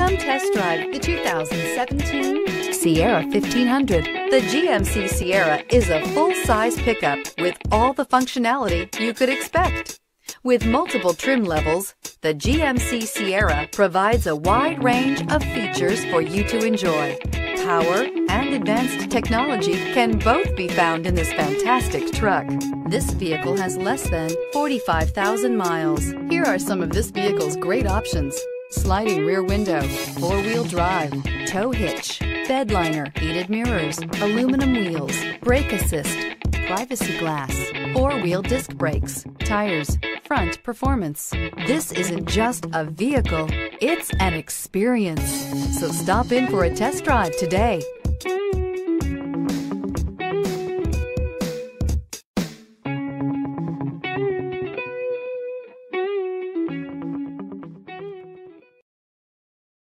Come test drive the 2017 Sierra 1500. The GMC Sierra is a full-size pickup with all the functionality you could expect. With multiple trim levels, the GMC Sierra provides a wide range of features for you to enjoy. Power and advanced technology can both be found in this fantastic truck. This vehicle has less than 45,000 miles. Here are some of this vehicle's great options: sliding rear window, four-wheel drive, tow hitch, bed liner, heated mirrors, aluminum wheels, brake assist, privacy glass, four-wheel disc brakes, tires, front performance. This isn't just a vehicle, it's an experience. So stop in for a test drive today.